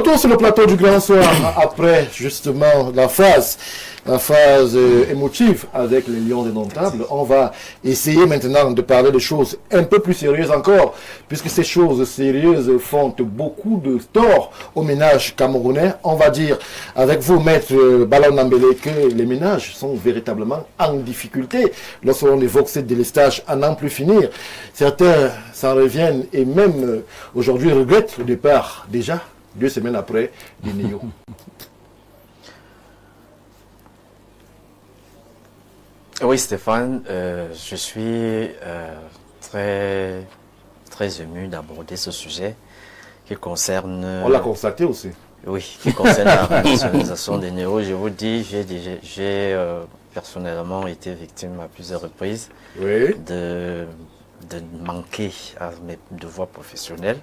retour sur le plateau du Grand Soir après justement la phase émotive avec les Lions indomptables. On va essayer maintenant de parler de choses un peu plus sérieuses encore, puisque ces choses sérieuses font beaucoup de tort aux ménages camerounais. On va dire avec vous, maître Ballon Nambélé, que les ménages sont véritablement en difficulté lorsqu'on évoque cette délestage à n'en plus finir. Certains s'en reviennent et même aujourd'hui regrettent le départ déjà 2 semaines après du NEO. Oui, Stéphane, je suis très ému d'aborder ce sujet qui concerne... On l'a constaté aussi. Oui, qui concerne la renationalisation des NEO. Je vous dis, j'ai personnellement été victime à plusieurs reprises de manquer à mes devoirs professionnels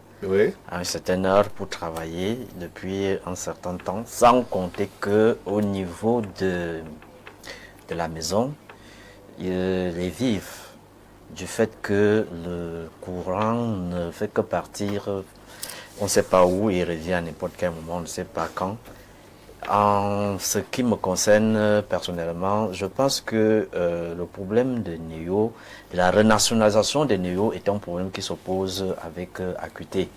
à une certaine heure pour travailler depuis un certain temps, sans compter qu'au niveau de la maison, les vivres, du fait que le courant ne fait que partir, on ne sait pas où, il revient à n'importe quel moment, on ne sait pas quand. En ce qui me concerne personnellement, je pense que le problème de NEO, la renationalisation des NEO est un problème qui s'oppose avec acuité.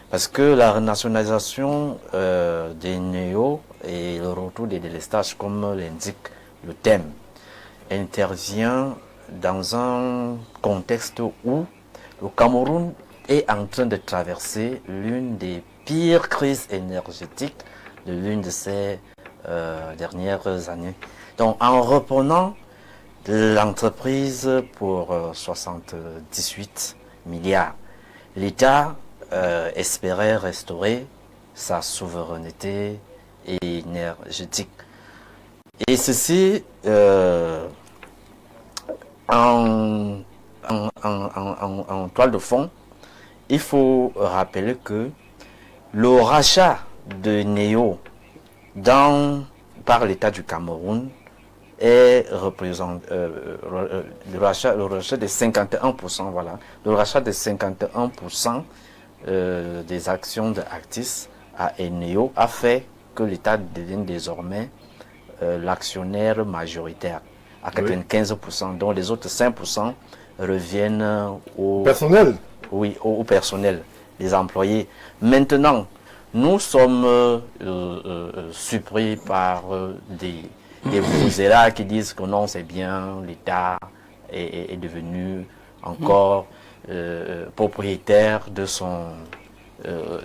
Parce que la renationalisation des NEO et le retour des délestages, comme l'indique le thème, intervient dans un contexte où le Cameroun est en train de traverser l'une des pires crises énergétiques de l'une de ces dernières années. Donc, en reprenant l'entreprise pour 78 milliards, l'État espérait restaurer sa souveraineté énergétique. Et ceci en toile de fond, il faut rappeler que le rachat de NEO par l'État du Cameroun est représenté le rachat de 51%, voilà, le rachat de 51% des actions de Actis à NEO a fait que l'État devienne désormais l'actionnaire majoritaire à 95%, dont les autres 5% reviennent au personnel. Oui, au personnel, les employés. Maintenant, nous sommes surpris par des vouzélas qui disent que non, c'est bien, l'État est devenu encore propriétaire de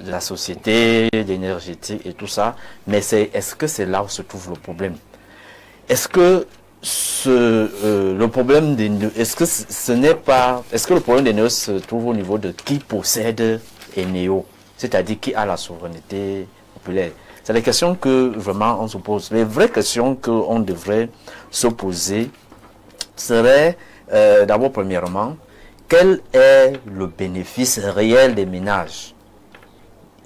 la société, d'énergétique et tout ça. Mais est-ce que c'est là où se trouve le problème? Est-ce que le problème des NEO, est-ce que le problème des NEO se trouve au niveau de qui possède les NEO, c'est-à-dire qui a la souveraineté populaire? C'est la question que vraiment on se pose. Les vraies questions qu'on devrait se poser seraient d'abord, premièrement, quel est le bénéfice réel des ménages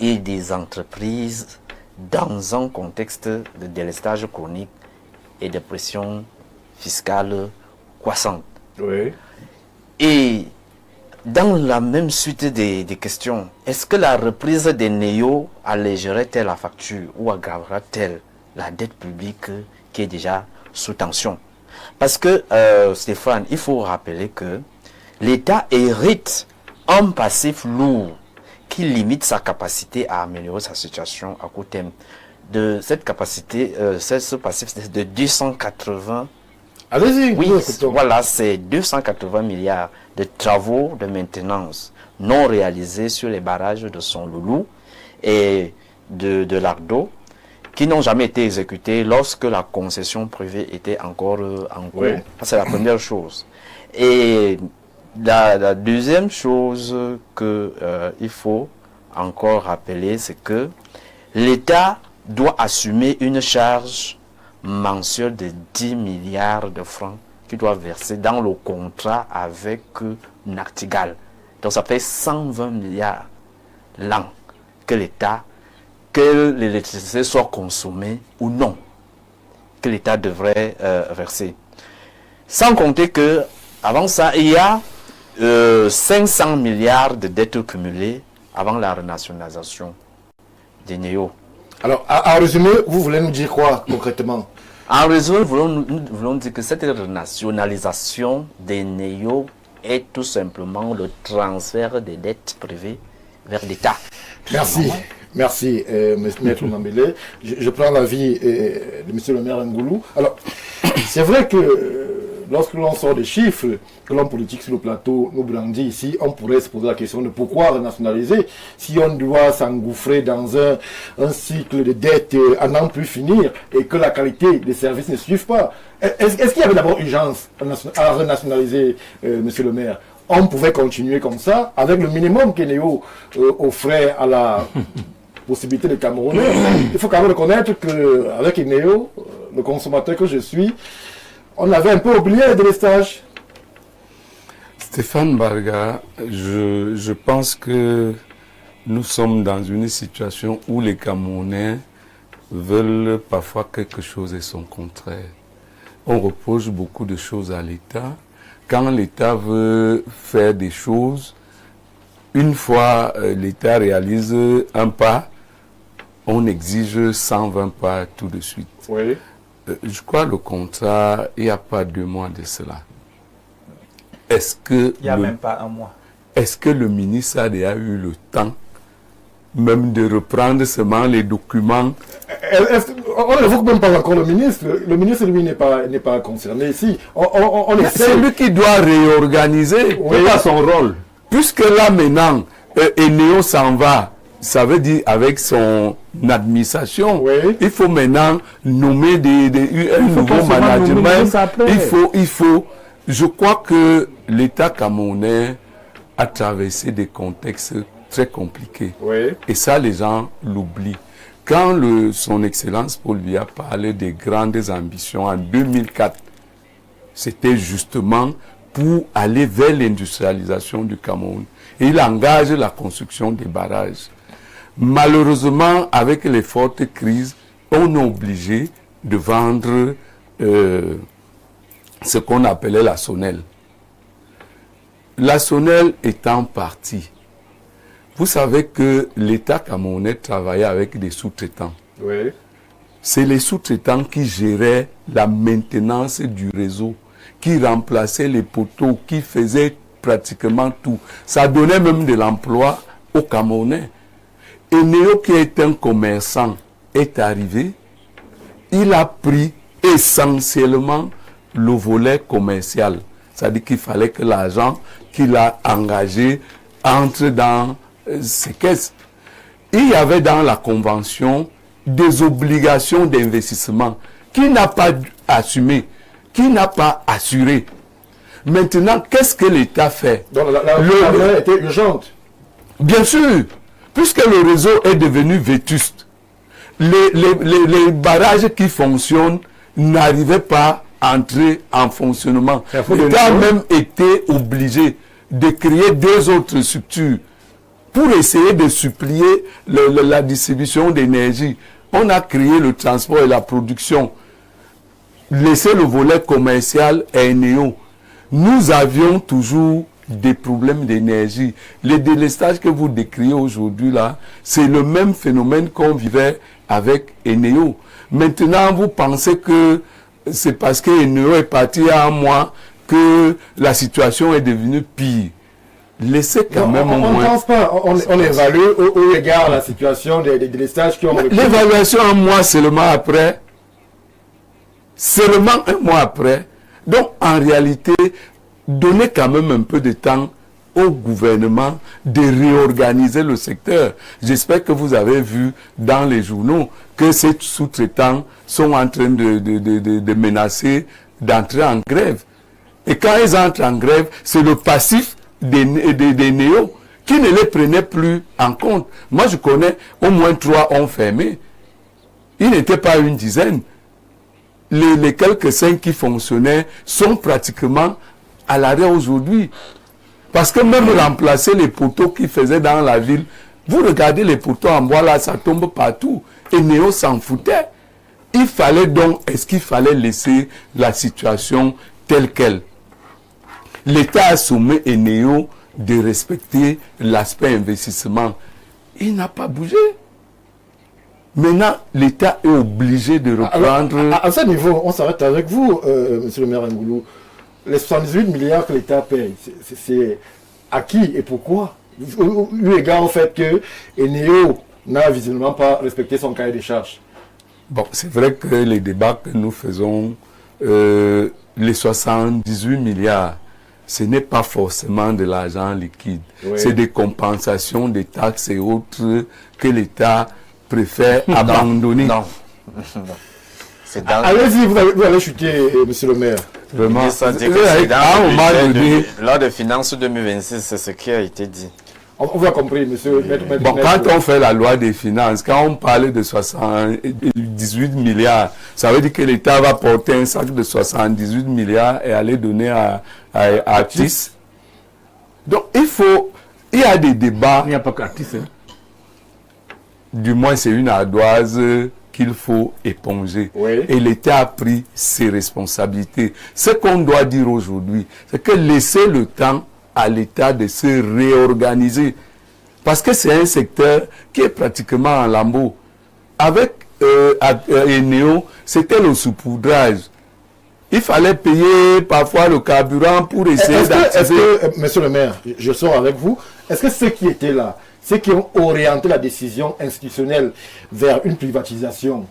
et des entreprises dans un contexte de délestage chronique et de pression fiscale croissante. Et dans la même suite des questions, est-ce que la reprise des NEO allégerait-elle la facture ou aggravera-t-elle la dette publique qui est déjà sous tension? Parce que, Stéphane, il faut rappeler que l'État hérite un passif lourd qui limite sa capacité à améliorer sa situation à court terme. De cette capacité, ce passif c'est de 280. Allez-y. Oui, voilà, c'est 280 milliards de travaux de maintenance non réalisés sur les barrages de Son Loulou et de l'Ardo, qui n'ont jamais été exécutés lorsque la concession privée était encore en cours. C'est la première chose. Et la deuxième chose qu'il faut encore rappeler, c'est que l'État doit assumer une charge mensuelle de 10 milliards de francs qu'il doit verser dans le contrat avec Nachtigal. Donc ça fait 120 milliards l'an que l'électricité soit consommée ou non, que l'État devrait verser. Sans compter que avant ça, il y a 500 milliards de dettes cumulées avant la renationalisation. des néo. Alors, en résumé, vous voulez nous dire quoi concrètement? En résumé, nous voulons dire que cette renationalisation des néo est tout simplement le transfert des dettes privées vers l'État. Merci. Merci, Maître Mambélé. Je prends l'avis de M. le maire Ngoulou. Alors, c'est vrai que lorsque l'on sort des chiffres, que l'homme politique sur le plateau nous brandit ici, on pourrait se poser la question de pourquoi renationaliser si on doit s'engouffrer dans un cycle de dettes à n'en plus finir et que la qualité des services ne suive pas. Est-ce qu'il y avait d'abord urgence à renationaliser, monsieur le maire? On pouvait continuer comme ça, avec le minimum qu'Eneo offrait à la possibilité des Camerounais. Il faut quand même reconnaître qu'avec Eneo, le consommateur que je suis, on avait un peu oublié le délestage. Stéphane Barga, je pense que nous sommes dans une situation où les Camerounais veulent parfois quelque chose et son contraire. On reproche beaucoup de choses à l'État. Quand l'État veut faire des choses, une fois l'État réalise un pas, on exige 120 pas tout de suite. Oui. Je crois le contrat, il n'y a pas 2 mois de cela. Est-ce que il n'y a même pas 1 mois. Est-ce que le ministre a déjà eu le temps même de reprendre seulement les documents? On n'évoque même pas encore le ministre. Le ministre, lui, n'est pas concerné ici. C'est lui qui doit réorganiser. Oui. C'est pas son rôle. Puisque là, maintenant, Eneo s'en va, ça veut dire avec son administration, oui. Il faut maintenant nommer un nouveau management. Il faut. Je crois que l'État camerounais a traversé des contextes très compliqués. Oui. Et ça, les gens l'oublient. Quand son Excellence Paul Biya parlait des grandes ambitions en 2004, c'était justement pour aller vers l'industrialisation du Cameroun. Et il engage la construction des barrages. Malheureusement, avec les fortes crises, on est obligé de vendre ce qu'on appelait la Sonel. La Sonel étant partie, vous savez que l'État camerounais travaillait avec des sous-traitants. Oui. C'est les sous-traitants qui géraient la maintenance du réseau, qui remplaçaient les poteaux, qui faisaient pratiquement tout. Ça donnait même de l'emploi aux Camerounais. Eneo, qui est un commerçant, est arrivé. Il a pris essentiellement le volet commercial. C'est-à-dire qu'il fallait que l'argent qu'il a engagé entre dans ses caisses. Il y avait dans la convention des obligations d'investissement qu'il n'a pas assumées, qu'il n'a pas assurées. Maintenant, qu'est-ce que l'État fait? Donc la était urgente. Bien sûr, puisque le réseau est devenu vétuste, les barrages qui fonctionnent n'arrivaient pas à entrer en fonctionnement. L'État a même été obligé de créer 2 autres structures pour essayer de supplier la distribution d'énergie. On a créé le transport et la production. Laisser le volet commercial à Eneo. Nous avions toujours des problèmes d'énergie. Les délestages que vous décrivez aujourd'hui là, c'est le même phénomène qu'on vivait avec Eneo. Maintenant, vous pensez que c'est parce que Eneo est parti à 1 mois que la situation est devenue pire. Laissez quand même au moins. On ne pense pas. On évalue au égard à la situation des délestages qui ont... L'évaluation 1 mois seulement après. Seulement 1 mois après. Donc, en réalité, donnez quand même un peu de temps au gouvernement de réorganiser le secteur. J'espère que vous avez vu dans les journaux que ces sous-traitants sont en train de menacer d'entrer en grève. Et quand ils entrent en grève, c'est le passif des néos qui ne les prenaient plus en compte. Moi, je connais au moins 3 ont fermé. Ils n'étaient pas une dizaine. Les quelques 5 qui fonctionnaient sont pratiquement à l'arrêt aujourd'hui. Parce que même remplacer les poteaux qu'ils faisaient dans la ville, vous regardez les poteaux en bois là, ça tombe partout. Et Néo s'en foutait. Il fallait donc, est-ce qu'il fallait laisser la situation telle qu'elle? L'État a sommé Eneo de respecter l'aspect investissement. Il n'a pas bougé. Maintenant, l'État est obligé de reprendre... Alors, à ce niveau, on s'arrête avec vous, monsieur le maire Ngoulou. Les 78 milliards que l'État paye, c'est à qui et pourquoi? Eu égard au fait que Eneo n'a visiblement pas respecté son cahier des charges. Bon, c'est vrai que les débats que nous faisons, les 78 milliards, ce n'est pas forcément de l'argent liquide. Oui. C'est des compensations des taxes et autres que l'État préfère abandonner. Non. Allez-y, vous allez chuter, monsieur le maire. Vraiment. Lors des finances 2026, c'est ce qui a été dit. On vous a compris, monsieur. Bon, quand on fait la loi des finances, quand on parle de 78 milliards, ça veut dire que l'État va porter un sac de 78 milliards et aller donner à Artis. Donc, il y a des débats. Il n'y a pas qu'Artis. Hein. Du moins, c'est une ardoise qu'il faut éponger. Oui. Et l'État a pris ses responsabilités. Ce qu'on doit dire aujourd'hui, c'est que laisser le temps à l'État de se réorganiser. Parce que c'est un secteur qui est pratiquement en lambeaux. Avec Eneo, c'était le saupoudrage. Il fallait payer parfois le carburant pour essayer d'activer... Est-ce que, monsieur le maire, je sors avec vous, est-ce que ceux qui étaient là, ceux qui ont orienté la décision institutionnelle vers une privatisation,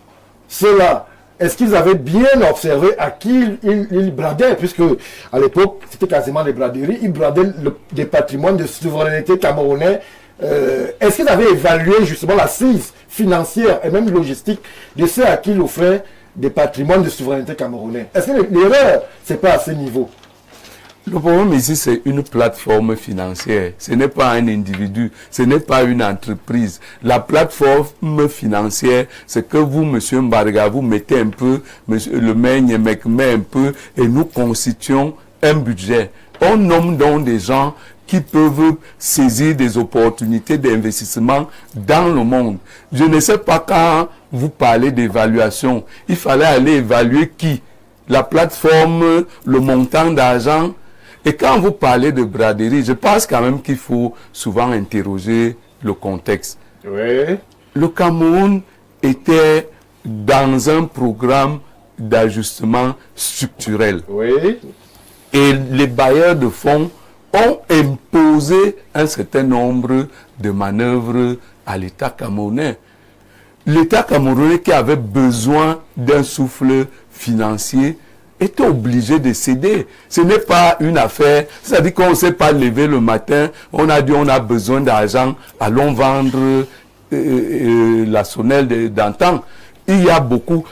ceux-là, est-ce qu'ils avaient bien observé à qui ils bradaient? Puisque à l'époque, c'était quasiment les braderies. Ils bradaient des patrimoines de souveraineté camerounais. Est-ce qu'ils avaient évalué justement l'assise financière et même logistique de ceux à qui ils offraient des patrimoines de souveraineté camerounais? Est-ce que l'erreur, c'est pas à ce niveau? Le problème ici, c'est une plateforme financière. Ce n'est pas un individu, ce n'est pas une entreprise. La plateforme financière, c'est que vous, monsieur Mbarga, vous mettez un peu, le maire Niemek met un peu, et nous constituons un budget. On nomme donc des gens qui peuvent saisir des opportunités d'investissement dans le monde. Je ne sais pas quand vous parlez d'évaluation, il fallait aller évaluer qui? La plateforme, le montant d'argent. Et quand vous parlez de braderie, je pense quand même qu'il faut souvent interroger le contexte. Oui. Le Cameroun était dans un programme d'ajustement structurel. Oui. Et les bailleurs de fonds ont imposé un certain nombre de manœuvres à l'État camerounais. L'État camerounais qui avait besoin d'un souffle financier était obligé de céder. Ce n'est pas une affaire, c'est-à-dire qu'on ne s'est pas levé le matin, on a dit on a besoin d'argent, allons vendre la sonnelle d'antan. Il y a beaucoup,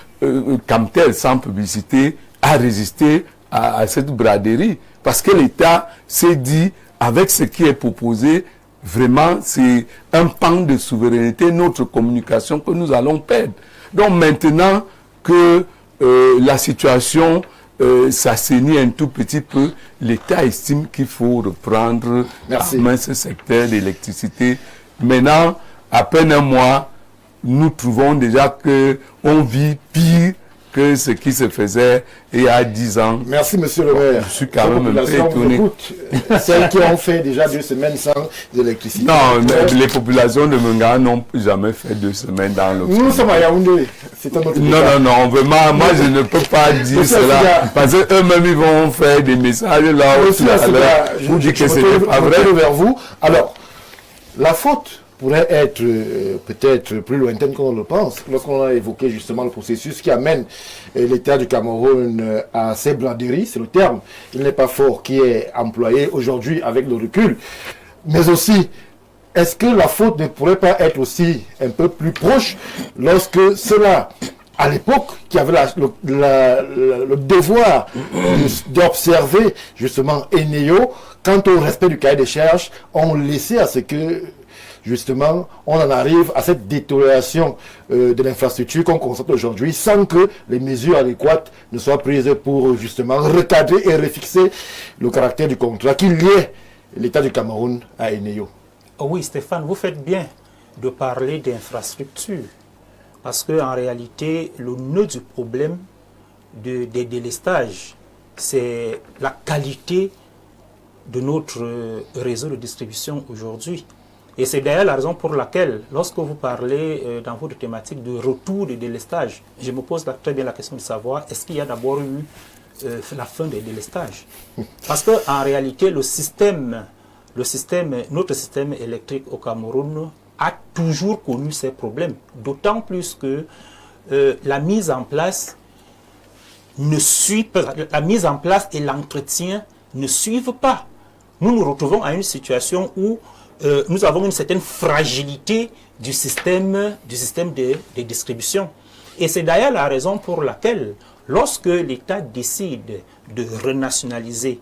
Camtel sans publicité, a résisté à cette braderie, parce que l'État s'est dit, avec ce qui est proposé, vraiment c'est un pan de souveraineté, notre communication que nous allons perdre. Donc maintenant que la situation s'assainit un tout petit peu, l'État estime qu'il faut reprendre en main ce secteur d'électricité. Maintenant, à peine un mois, nous trouvons déjà qu'on vit pire que ce qui se faisait il y a 10 ans. Merci, monsieur le maire. Je suis quand même un peu étonné. Celles qui ont fait déjà 2 semaines sans électricité. Non, les populations de Mungara n'ont jamais fait 2 semaines dans le... Nous sommes à Yaoundé. C'est un autre non, vraiment, moi je ne peux pas dire cela. Parce qu'eux-mêmes, ils vont faire des messages là. Vous dites que ce n'est pas vrai. Vers vous. Alors, la faute pourrait être peut-être plus lointaine qu'on le pense, lorsqu'on a évoqué justement le processus qui amène l'État du Cameroun à ces braderies, c'est le terme, il n'est pas fort, qui est employé aujourd'hui avec le recul. Mais aussi, est-ce que la faute ne pourrait pas être aussi un peu plus proche lorsque ceux-là, à l'époque, qui avaient le devoir d'observer justement Eneo, quant au respect du cahier des charges, ont laissé à ce que justement, on en arrive à cette détérioration de l'infrastructure qu'on constate aujourd'hui sans que les mesures adéquates ne soient prises pour justement recadrer et refixer le caractère du contrat qui liait l'État du Cameroun à Eneo. Oui, Stéphane, vous faites bien de parler d'infrastructure parce qu'en réalité, le nœud du problème des délestages, c'est la qualité de notre réseau de distribution aujourd'hui. Et c'est d'ailleurs la raison pour laquelle, lorsque vous parlez dans votre thématique de retour de délestage, je me pose très bien la question de savoir, est-ce qu'il y a d'abord eu la fin des délestages? Parce qu'en réalité, notre système électrique au Cameroun a toujours connu ces problèmes. D'autant plus que la mise en place et l'entretien ne suivent pas. Nous nous retrouvons à une situation où nous avons une certaine fragilité du système de distribution. Et c'est d'ailleurs la raison pour laquelle, lorsque l'État décide de renationaliser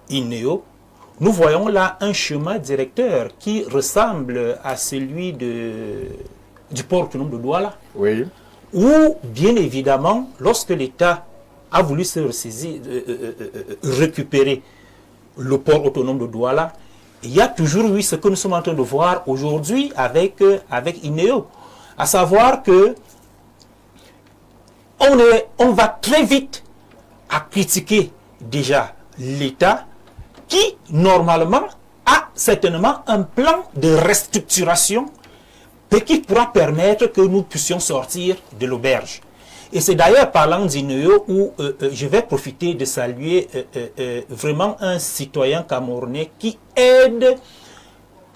INEO, nous voyons là un chemin directeur qui ressemble à celui du port autonome de Douala. Oui. Où, bien évidemment, lorsque l'État a voulu se ressaisir, récupérer le port autonome de Douala, il y a toujours eu ce que nous sommes en train de voir aujourd'hui avec INEO. À savoir que on va très vite à critiquer déjà l'État qui, normalement, a certainement un plan de restructuration qui pourra permettre que nous puissions sortir de l'auberge. Et c'est d'ailleurs parlant d'INEO où je vais profiter de saluer vraiment un citoyen camerounais qui aide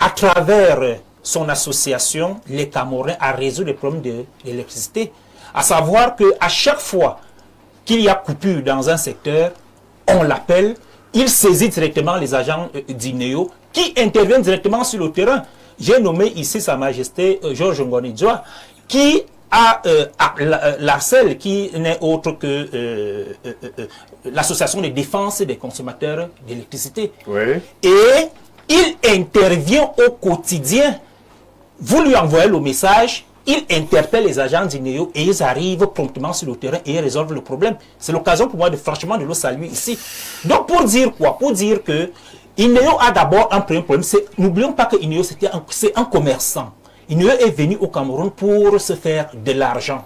à travers son association, les Camerounais, à résoudre les problèmes de l'électricité. À savoir qu'à chaque fois qu'il y a coupure dans un secteur, on l'appelle, il saisit directement les agents d'INEO qui interviennent directement sur le terrain. J'ai nommé ici Sa Majesté Georges Ngonidjoa, qui a l'ARCEL, qui n'est autre que l'association de défense des consommateurs d'électricité. Oui. Et il intervient au quotidien. Vous lui envoyez le message, il interpelle les agents d'INEO et ils arrivent promptement sur le terrain et ils résolvent le problème. C'est l'occasion pour moi franchement de le saluer ici. Donc pour dire quoi? Pour dire que INEO a d'abord un premier problème. N'oublions pas que INEO c'est un commerçant. INEO est venu au Cameroun pour se faire de l'argent.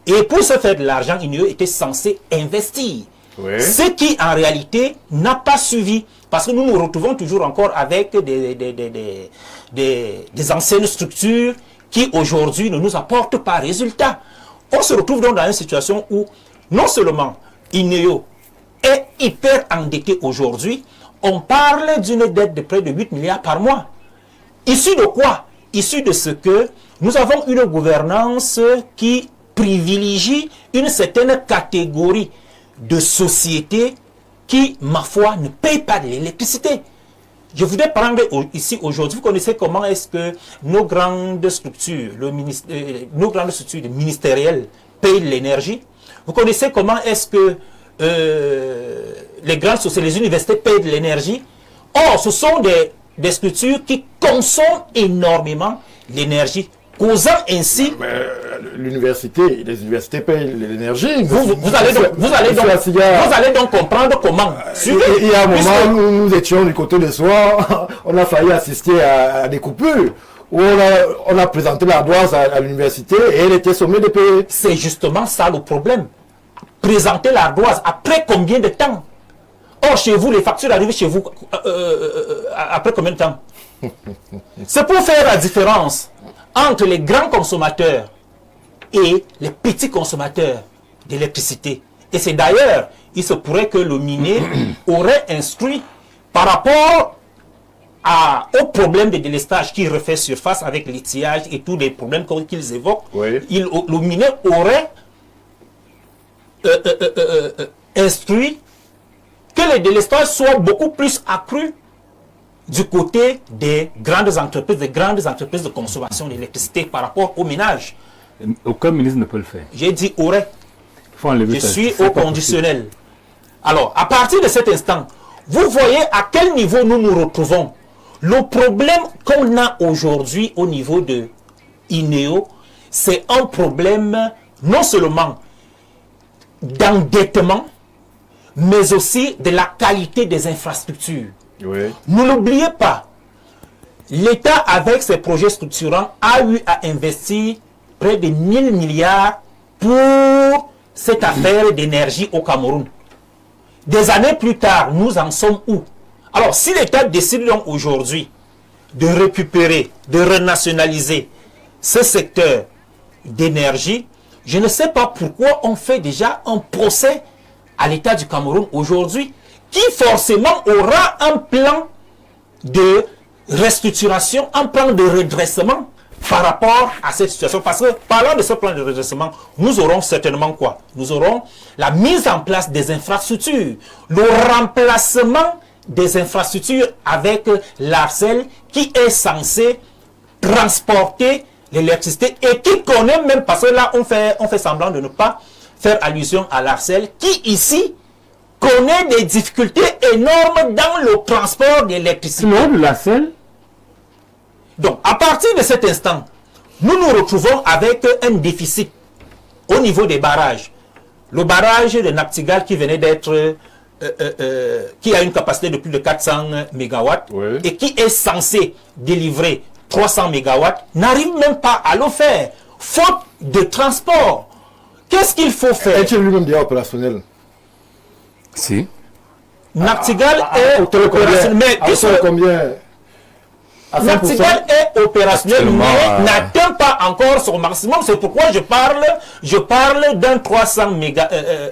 Et pour se faire de l'argent, INEO était censé investir. Oui. Ce qui en réalité n'a pas suivi. Parce que nous nous retrouvons toujours encore avec des anciennes structures qui aujourd'hui ne nous apportent pas résultat. On se retrouve donc dans une situation où non seulement INEO est hyper endetté aujourd'hui, on parle d'une dette de près de 8 milliards par mois. Issu de quoi? Issu de ce que nous avons une gouvernance qui privilégie une certaine catégorie de sociétés qui, ma foi, ne payent pas de l'électricité. Je voudrais prendre ici aujourd'hui, vous connaissez comment est-ce que nos grandes structures, ministérielles payent l'énergie. Vous connaissez comment est-ce que les grandes sociétés, les universités payent de l'énergie. Or, ce sont des structures qui consomment énormément l'énergie, causant ainsi... Les universités payent l'énergie. Vous allez donc comprendre comment. Il y a un moment où nous étions du côté de soi, on a failli assister à des coupures, où on a présenté l'ardoise à l'université et elle était sommée de payer. C'est justement ça le problème. Présenter l'ardoise, après combien de temps? Or, chez vous, les factures arrivent chez vous après combien de temps? C'est pour faire la différence entre les grands consommateurs et les petits consommateurs d'électricité. Et c'est d'ailleurs, il se pourrait que le minier aurait instruit par rapport au problème de délestage qui refait surface avec l'étiage et tous les problèmes qu'ils évoquent. Oui. Le minier aurait instruit que les délestages soient beaucoup plus accrus du côté des grandes entreprises de consommation d'électricité par rapport aux ménages. Aucun ministre ne peut le faire. J'ai dit aurait. Faut enlever Je ça. suis C'est au pas conditionnel. Alors, à partir de cet instant, vous voyez à quel niveau nous nous retrouvons. Le problème qu'on a aujourd'hui au niveau de INEO, c'est un problème non seulement d'endettement, mais aussi de la qualité des infrastructures. Oui. Ne l'oubliez pas, l'État, avec ses projets structurants, a eu à investir près de 1000 milliards pour cette affaire d'énergie au Cameroun. Des années plus tard, nous en sommes où? Alors, si l'État décide donc aujourd'hui de récupérer, de renationaliser ce secteur d'énergie, je ne sais pas pourquoi on fait déjà un procès à l'État du Cameroun aujourd'hui, qui forcément aura un plan de restructuration, un plan de redressement par rapport à cette situation. Parce que parlant de ce plan de redressement, nous aurons certainement quoi? Nous aurons la mise en place des infrastructures, le remplacement des infrastructures avec l'ARCEL qui est censé transporter l'électricité et qui connaît même, parce que là on fait semblant de ne pas faire allusion à l'ARCEL, qui ici connaît des difficultés énormes dans le transport d'électricité. Non, la selle. Donc, à partir de cet instant, nous nous retrouvons avec un déficit au niveau des barrages. Le barrage de Naptigal qui venait d'être, qui a une capacité de plus de 400 MW Oui. et qui est censé délivrer 300 MW, n'arrive même pas à le faire, faute de transport. Qu'est-ce qu'il faut faire? Est-il lui-même déjà opérationnel? Si. Naptigal est opérationnel, mais combien? À 100%? Naptigal est opérationnel, mais n'atteint pas encore son maximum. C'est pourquoi je parle d'un 300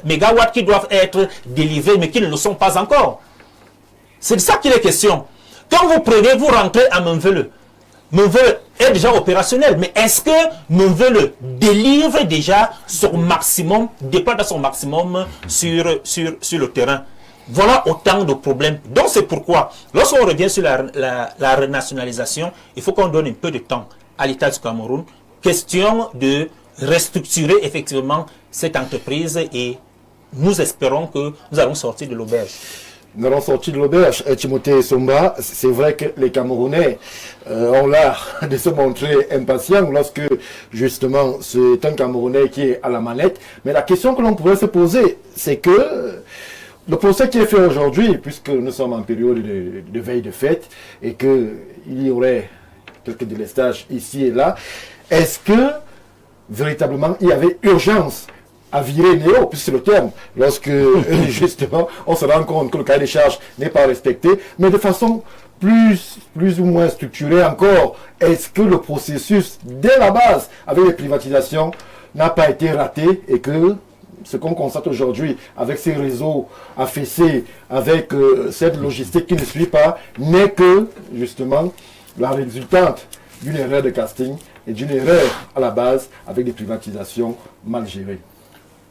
mégawatts qui doivent être délivrés, mais qui ne le sont pas encore. C'est de ça qu'il est question. Quand vous prenez, vous rentrez à Menvele. Menvele est déjà opérationnel, mais est-ce que Menvele délivre déjà son maximum, déploie à son maximum sur le terrain? Voilà autant de problèmes. Donc c'est pourquoi, lorsqu'on revient sur la renationalisation, il faut qu'on donne un peu de temps à l'État du Cameroun. Question de restructurer effectivement cette entreprise et nous espérons que nous allons sortir de l'auberge. Nous allons sortir de l'auberge. Timothée Somba, c'est vrai que les Camerounais ont l'art de se montrer impatients lorsque justement c'est un Camerounais qui est à la manette. Mais la question que l'on pourrait se poser, c'est que le procès qui est fait aujourd'hui, puisque nous sommes en période de veille de fête et qu'il y aurait quelques délestages ici et là, est-ce que véritablement il y avait urgence à virer Néo, puisque c'est le terme, lorsque justement on se rend compte que le cahier des charges n'est pas respecté, mais de façon plus ou moins structurée encore, est-ce que le processus dès la base avec les privatisations n'a pas été raté et que ce qu'on constate aujourd'hui avec ces réseaux affaissés, avec cette logistique qui ne suit pas, n'est que justement la résultante d'une erreur de casting et d'une erreur à la base avec des privatisations mal gérées.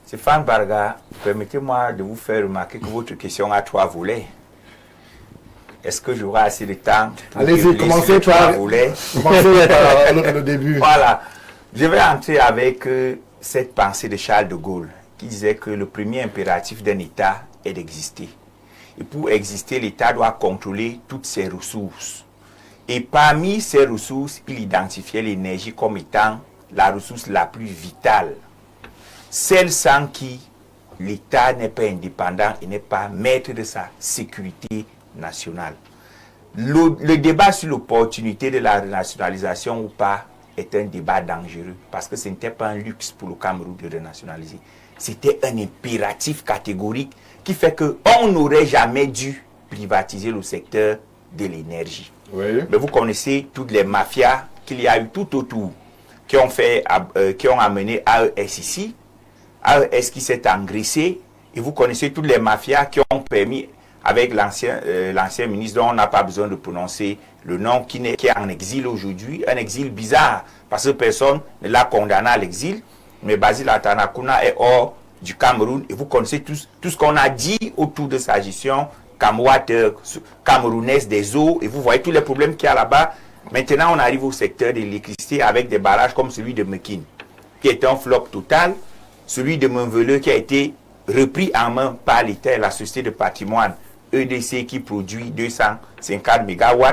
Stéphane Barga, permettez-moi de vous faire remarquer que votre question a 3 volets. Est-ce que j'aurai assez de temps pour allez-y, commencez par le début. Voilà. Je vais entrer avec cette pensée de Charles de Gaulle qui disait que le premier impératif d'un État est d'exister. Et pour exister, l'État doit contrôler toutes ses ressources. Et parmi ces ressources, il identifiait l'énergie comme étant la ressource la plus vitale. Celle sans qui l'État n'est pas indépendant et n'est pas maître de sa sécurité nationale. Le débat sur l'opportunité de la renationalisation ou pas est un débat dangereux parce que ce n'était pas un luxe pour le Cameroun de renationaliser. C'était un impératif catégorique qui fait qu'on n'aurait jamais dû privatiser le secteur de l'énergie. Oui. Mais vous connaissez toutes les mafias qu'il y a eu tout autour qui ont amené AES ici. AES qui s'est engraissé. Et vous connaissez toutes les mafias qui ont permis, avec l'ancien ministre dont on n'a pas besoin de prononcer le nom, qui est en exil aujourd'hui, un exil bizarre, parce que personne ne l'a condamné à l'exil. Mais Basile Atanakuna est hors du Cameroun et vous connaissez tout ce qu'on a dit autour de sa gestion camerounaise des eaux et vous voyez tous les problèmes qu'il y a là-bas. Maintenant, on arrive au secteur de l'électricité avec des barrages comme celui de Mekin, qui est un flop total, celui de Menvele qui a été repris en main par l'État et la société de patrimoine EDC qui produit 250 MW,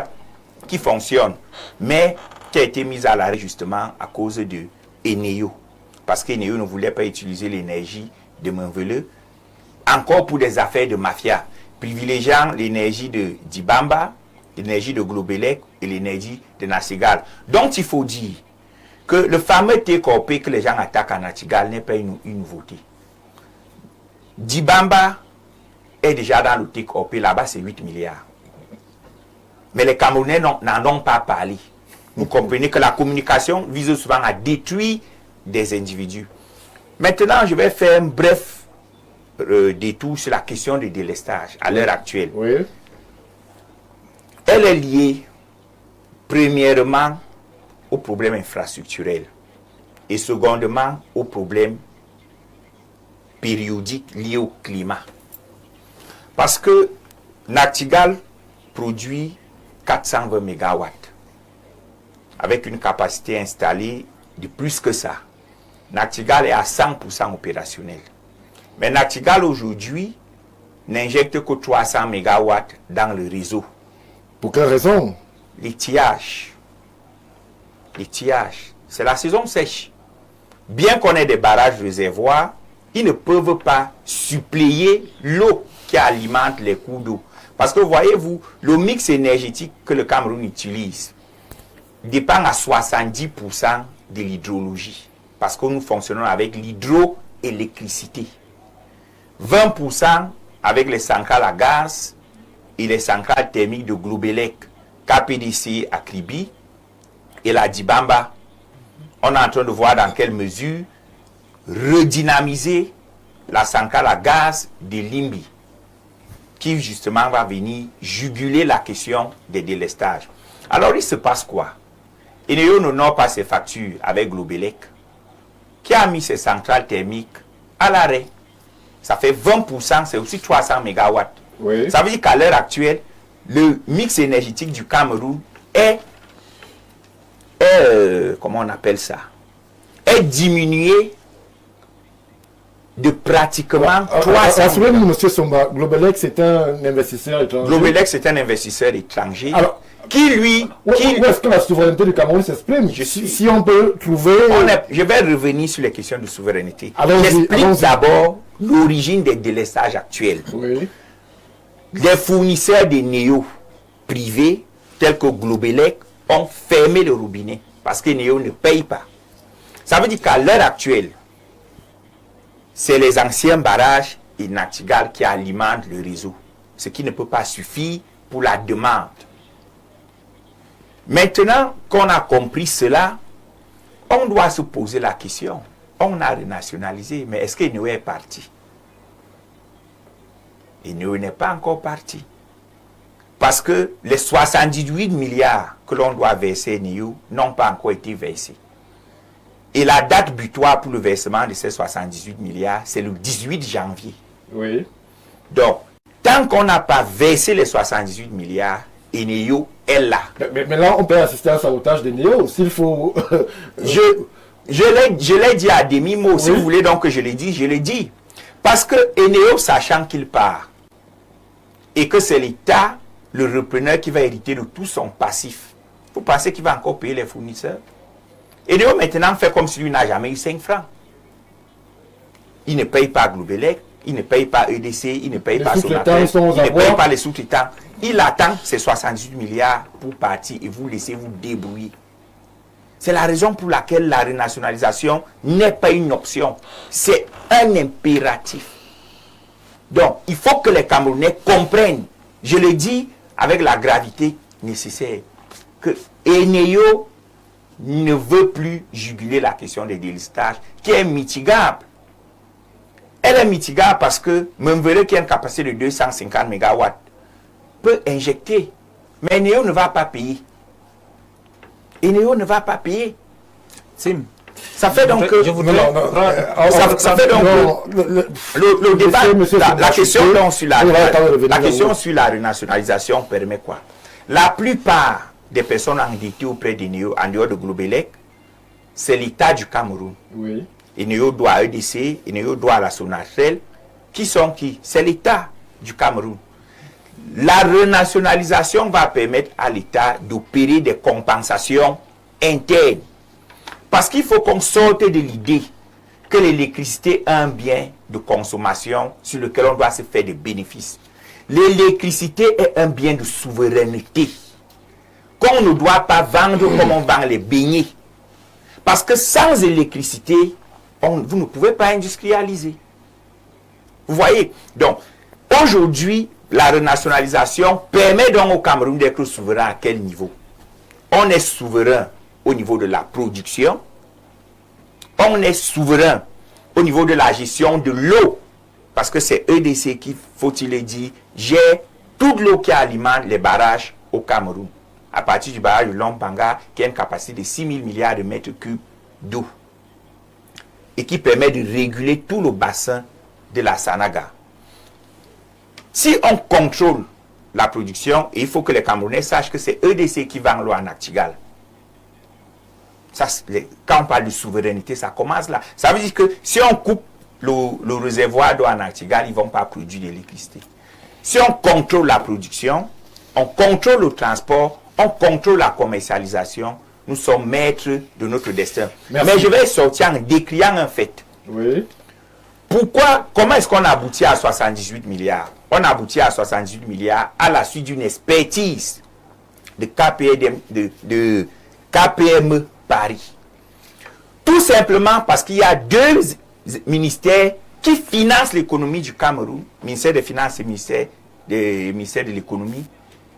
qui fonctionne, mais qui a été mis à l'arrêt justement à cause de Eneo. Parce qu'Eneo ne voulait pas utiliser l'énergie de Menvele, encore pour des affaires de mafia, privilégiant l'énergie de Dibamba, l'énergie de Globelec et l'énergie de Nasegal. Donc il faut dire que le fameux TKP que les gens attaquent à Nasegal n'est pas une nouveauté. Dibamba est déjà dans le TKP, là-bas c'est 8 milliards. Mais les Camerounais n'en ont pas parlé. Vous comprenez que la communication vise souvent à détruire des individus. Maintenant, je vais faire un bref détour sur la question du délestage à l'heure actuelle. Oui. Elle est liée, premièrement, aux problèmes infrastructurels et secondement, aux problèmes périodiques liés au climat. Parce que Nachtigal produit 420 MW avec une capacité installée de plus que ça. Nachtigal est à 100% opérationnel. Mais Nachtigal aujourd'hui n'injecte que 300 MW dans le réseau. Pour quelle raison? L'étiage. L'étiage, c'est la saison sèche. Bien qu'on ait des barrages réservoirs, ils ne peuvent pas suppléer l'eau qui alimente les cours d'eau. Parce que voyez-vous, le mix énergétique que le Cameroun utilise dépend à 70% de l'hydrologie. Parce que nous fonctionnons avec l'hydroélectricité. 20% avec les centrales à gaz et les centrales thermiques de Globelec, KPDC à Kribi et la Dibamba. On est en train de voir dans quelle mesure redynamiser la centrale à gaz de Limbi, qui justement va venir juguler la question des délestages. Alors il se passe quoi? Eneo n'honore pas ses factures avec Globelec, qui a mis ses centrales thermiques à l'arrêt. Ça fait 20%, c'est aussi 300 MW. Oui. Ça veut dire qu'à l'heure actuelle, le mix énergétique du Cameroun est comment on appelle ça? Est diminué de pratiquement 300 MW. Monsieur Somba, Globelec, c'est un investisseur étranger. Globelec, c'est un investisseur étranger. Alors, qui lui... Où est-ce que la souveraineté du Cameroun s'exprime? Si on peut trouver... Je vais revenir sur les questions de souveraineté. Allons-y. J'explique d'abord l'origine des délestages actuels. Oui. Les fournisseurs de néo privés, tels que Globelec, ont fermé le robinet parce que néo ne paye pas. Ça veut dire qu'à l'heure actuelle, c'est les anciens barrages et Nachtigal qui alimentent le réseau, ce qui ne peut pas suffire pour la demande. Maintenant qu'on a compris cela, on doit se poser la question. On a renationalisé, mais est-ce que Néo est parti? Et Néo n'est pas encore parti. Parce que les 78 milliards que l'on doit verser à Néo n'ont pas encore été versés. Et la date butoir pour le versement de ces 78 milliards, c'est le 18 janvier. Oui. Donc, tant qu'on n'a pas versé les 78 milliards, Eneo est là. Mais là, on peut assister à un sabotage de Néo. S'il faut... Je l'ai dit à demi-mot. Si vous voulez donc que je l'ai dit, je l'ai dit. Parce que Eneo, sachant qu'il part, et que c'est l'État, le repreneur, qui va hériter de tout son passif, vous pensez qu'il va encore payer les fournisseurs? Eneo maintenant fait comme si lui n'a jamais eu 5 francs. Il ne paye pas Globelec, il ne paye pas EDC, il ne paye pas Sonatel, il ne paye pas les sous-traitants. Il attend ses 78 milliards pour partir et vous laissez vous débrouiller. C'est la raison pour laquelle la renationalisation n'est pas une option. C'est un impératif. Donc, il faut que les Camerounais comprennent, je le dis avec la gravité nécessaire, que Eneo ne veut plus juguler la question des délestages, qui est mitigable. Elle est mitigable parce que Memvere, qui a une capacité de 250 MW, peut injecter. Mais Eneo ne va pas payer. Eneo ne va pas payer. Sim. Ça fait donc que... Ça fait donc le débat, la question sur la renationalisation permet quoi? La plupart des personnes endettées auprès d'Eneo, en dehors de Globelec, c'est l'État du Cameroun. Oui. Eneo doit à EDC, Eneo doit à la Sonatel. Qui sont qui? C'est l'État du Cameroun. La renationalisation va permettre à l'État d'opérer des compensations internes. Parce qu'il faut qu'on sorte de l'idée que l'électricité est un bien de consommation sur lequel on doit se faire des bénéfices. L'électricité est un bien de souveraineté qu'on ne doit pas vendre comme on vend les beignets. Parce que sans électricité, vous ne pouvez pas industrialiser. Vous voyez? Donc, aujourd'hui, la renationalisation permet donc au Cameroun d'être souverain à quel niveau? On est souverain au niveau de la production, on est souverain au niveau de la gestion de l'eau, parce que c'est EDC qui, faut-il le dire, gère toute l'eau qui alimente les barrages au Cameroun, à partir du barrage de Lompanga, qui a une capacité de 6 000 milliards de mètres cubes d'eau, et qui permet de réguler tout le bassin de la Sanaga. Si on contrôle la production, il faut que les Camerounais sachent que c'est EDC qui vend l'eau en Actigal. Ça, quand on parle de souveraineté, ça commence là. Ça veut dire que si on coupe le réservoir d'eau en Actigal, ils ne vont pas produire d'électricité. Si on contrôle la production, on contrôle le transport, on contrôle la commercialisation, nous sommes maîtres de notre destin. Merci. Mais je vais sortir en décriant un fait. Oui. Comment est-ce qu'on a abouti à 78 milliards? On a abouti à 78 milliards à la suite d'une expertise de KPME Paris. Tout simplement parce qu'il y a deux ministères qui financent l'économie du Cameroun, ministère des Finances et ministère de l'économie,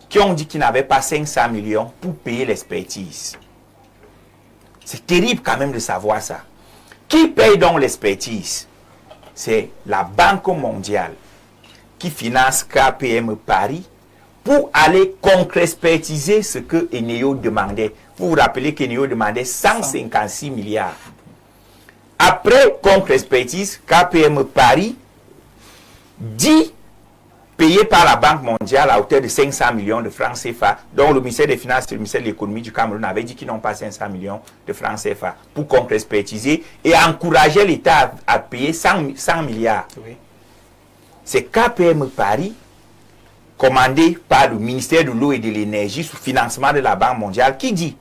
qui ont dit qu'ils n'avaient pas 500 millions pour payer l'expertise. C'est terrible quand même de savoir ça. Qui paye donc l'expertise? C'est la Banque mondiale qui finance KPME Paris pour aller contre-expertiser ce que Eneo demandait. Vous vous rappelez qu'Eneo demandait 156 milliards. Après contre-expertise, KPME Paris dit payé par la Banque mondiale à hauteur de 500 millions de francs CFA, dont le ministère des Finances et le ministère de l'économie du Cameroun avaient dit qu'ils n'ont pas 500 millions de francs CFA pour contre-expertiser et encourager l'État à payer 100 milliards. Oui. C'est KPME Paris, commandé par le ministère de l'eau et de l'énergie sous financement de la Banque mondiale, qui dit,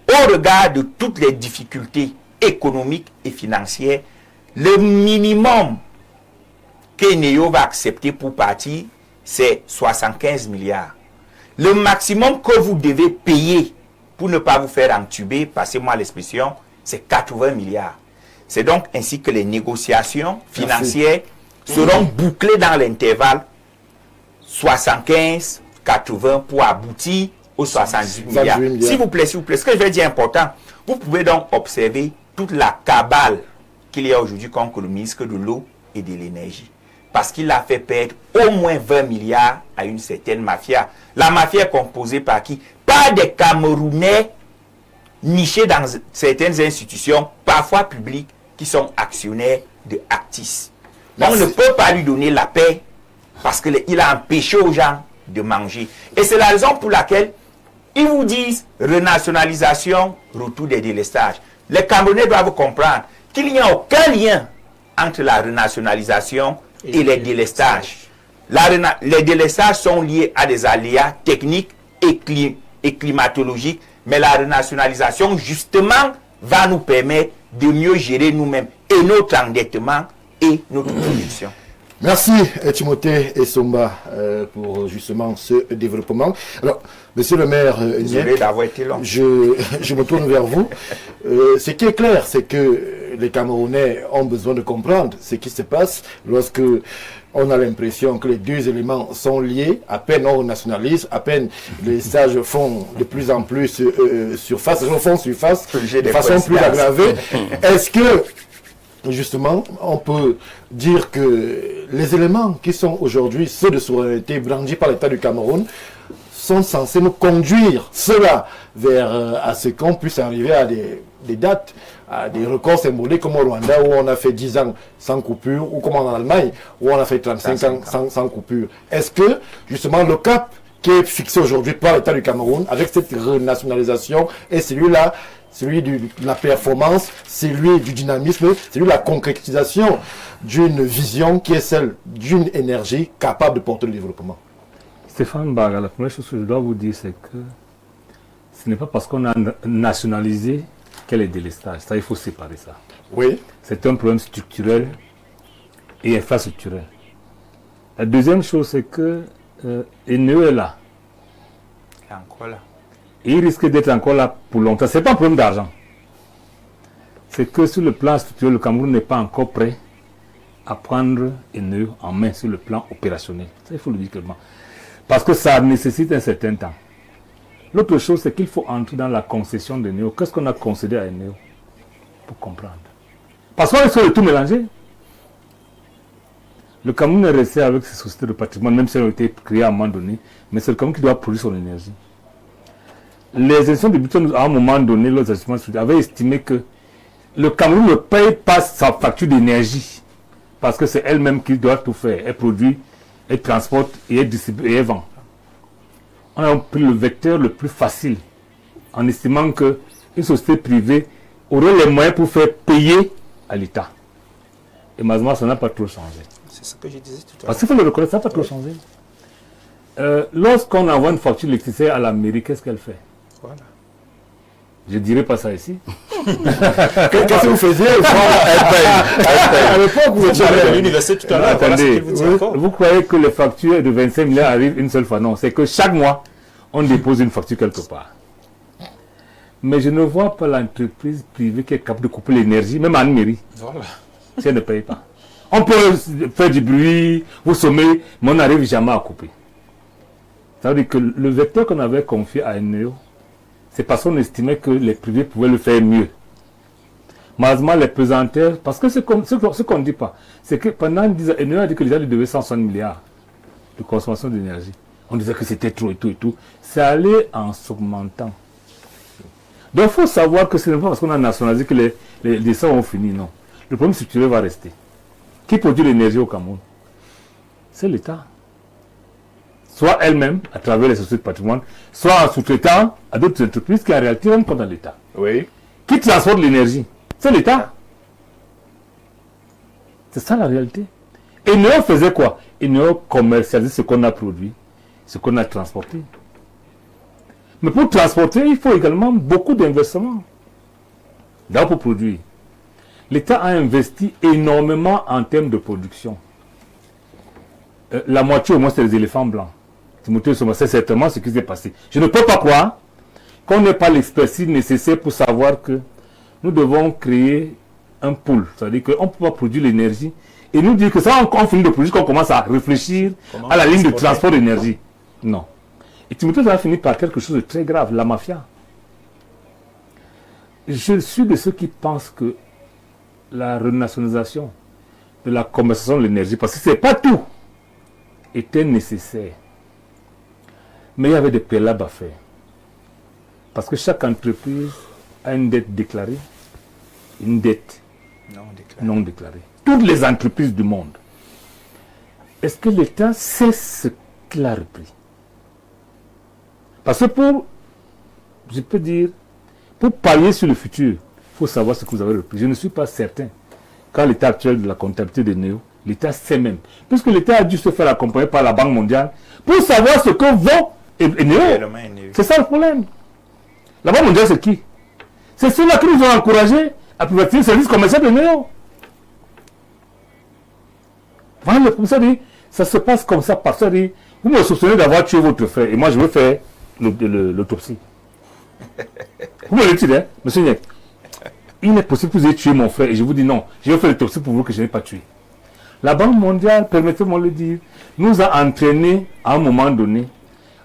au regard de toutes les difficultés économiques et financières, le minimum que Neo va accepter pour partir, c'est 75 milliards. Le maximum que vous devez payer pour ne pas vous faire entuber, passez-moi l'expression, c'est 80 milliards. C'est donc ainsi que les négociations financières seront bouclées dans l'intervalle 75-80 pour aboutir aux 78 milliards. S'il vous plaît, ce que je vais dire est important. Vous pouvez donc observer toute la cabale qu'il y a aujourd'hui contre le ministre de l'eau et de l'énergie. Parce qu'il a fait perdre au moins 20 milliards à une certaine mafia. La mafia est composée par qui? Par des Camerounais nichés dans certaines institutions, parfois publiques, qui sont actionnaires de Actis. On ne peut pas lui donner la paix parce qu'il a empêché aux gens de manger. Et c'est la raison pour laquelle ils vous disent renationalisation, retour des délestages. Les Camerounais doivent comprendre qu'il n'y a aucun lien entre la renationalisation et les délestages. Les délestages sont liés à des aléas techniques et climatologiques, mais la renationalisation, justement, va nous permettre de mieux gérer nous-mêmes et notre endettement et notre production. Merci Timothée Essomba pour justement ce développement. Alors, monsieur le maire, désolé d'avoir été long. Je me tourne vers vous. Ce qui est clair, c'est que les Camerounais ont besoin de comprendre ce qui se passe lorsque on a l'impression que les deux éléments sont liés. À peine on nationalise, à peine les sages font de plus en plus surface, de façon plus aggravée. Est-ce que justement, on peut dire que les éléments qui sont aujourd'hui ceux de souveraineté brandis par l'État du Cameroun sont censés nous conduire cela vers à ce qu'on puisse arriver à des dates, à des records symboliques comme au Rwanda où on a fait 10 ans sans coupure, ou comme en Allemagne où on a fait 35 ans sans coupure. Est-ce que justement le cap qui est fixé aujourd'hui par l'État du Cameroun avec cette renationalisation est celui-là, celui de la performance, celui du dynamisme, celui de la concrétisation d'une vision qui est celle d'une énergie capable de porter le développement? Stéphane Baga, la première chose que je dois vous dire, c'est que ce n'est pas parce qu'on a nationalisé qu'elle est délestage. Ça, il faut séparer ça. Oui. C'est un problème structurel et infrastructurel. La deuxième chose, c'est que Eneo est là. Et encore là. Et il risque d'être encore là pour longtemps. Ce n'est pas un problème d'argent. C'est que sur le plan structurel, le Cameroun n'est pas encore prêt à prendre Eneo en main sur le plan opérationnel. Ça, il faut le dire clairement. Parce que ça nécessite un certain temps. L'autre chose, c'est qu'il faut entrer dans la concession de Néo. Qu'est-ce qu'on a concédé à Néo? Pour comprendre. Parce qu'on est sur le tout mélangé. Le Cameroun est resté avec ses sociétés de patrimoine, même si elles ont été créées à un moment donné, mais c'est le Cameroun qui doit produire son énergie. Les institutions de budget, à un moment donné, les institutions avaient estimé que le Cameroun ne paye pas sa facture d'énergie, parce que c'est elle-même qui doit tout faire. Elle produit, elle transporte et elle distribue et elle vend. On a pris le vecteur le plus facile, en estimant qu'une société privée aurait les moyens pour faire payer à l'État. Et malheureusement, ça n'a pas trop changé. C'est ce que je disais tout à l'heure. Parce qu'il faut le reconnaître, ça n'a pas trop changé. Lorsqu'on envoie une facture d'électricité à la mairie, qu'est-ce qu'elle fait? Voilà. Je ne dirais pas ça ici. Qu'est-ce que vous faisiez? À l'époque, vous J'avais à l'université tout à l'heure. Voilà ce attendez, qu'il vous dit encore. vous croyez que les factures de 25 milliards arrivent une seule fois? Non, c'est que chaque mois, on dépose une facture quelque part. Mais je ne vois pas l'entreprise privée qui est capable de couper l'énergie, même en mairie, Voilà. si elle ne paye pas. On peut faire du bruit, vous sommez, mais on n'arrive jamais à couper. Ça veut dire que le vecteur qu'on avait confié à Eneo, c'est parce qu'on estimait que les privés pouvaient le faire mieux. Malheureusement, les pesanteurs, parce que ce qu'on ne dit pas, c'est que pendant 10 ans, Eneo a dit que les gens lui devaient 160 milliards de consommation d'énergie. On disait que c'était trop et tout et tout. C'est allé en s'augmentant. Donc il faut savoir que ce n'est pas parce qu'on a nationalisé que les décès ont fini, non. Le problème structurel va rester. Qui produit l'énergie au Cameroun? C'est l'État. Soit elle-même, à travers les sociétés de patrimoine, soit en sous-traitant à d'autres entreprises qui en réalité rentrent dans l'État. Oui. Qui transporte l'énergie? C'est l'État. C'est ça la réalité. Et Néo faisait quoi? Et Néo commercialisait ce qu'on a produit, ce qu'on a transporté. Mais pour transporter, il faut également beaucoup d'investissements. D'abord pour produire. L'État a investi énormément en termes de production. La moitié au moins c'est les éléphants blancs. Timothée Soma, c'est certainement ce qui s'est passé. Je ne peux pas croire qu'on n'ait pas l'expertise nécessaire pour savoir que nous devons créer un pool. C'est-à-dire qu'on ne peut pas produire l'énergie et nous dire que ça, on finit de produire, qu'on commence à réfléchir à la ligne de transport d'énergie. Non. Et Timothée Soma a fini par quelque chose de très grave, la mafia. Je suis de ceux qui pensent que la renationalisation de la commercialisation de l'énergie, parce que ce n'est pas tout, était nécessaire. Mais il y avait des préalables à faire. Parce que chaque entreprise a une dette déclarée, une dette non déclarée. Toutes les entreprises du monde. Est-ce que l'État sait ce qu'il a repris? Parce que je peux dire, pour parier sur le futur, il faut savoir ce que vous avez repris. Je ne suis pas certain. Quand l'état actuel de la comptabilité de Néo, l'État sait même. Puisque l'État a dû se faire accompagner par la Banque mondiale pour savoir ce que vaut Néo. C'est ça le problème. La Banque mondiale, c'est qui? C'est ceux-là qui nous ont encouragés à privatiser le service commercial de Néo. Voilà le problème. Ça se passe comme ça parce que vous me soupçonnez d'avoir tué votre frère et moi je veux faire l'autopsie. Vous me le dites, hein, monsieur Niek. Il est possible que vous ayez tué mon frère et je vous dis non, je vais faire l'autopsie pour vous que je n'ai pas tué. La Banque mondiale, permettez-moi de le dire, nous a entraînés à un moment donné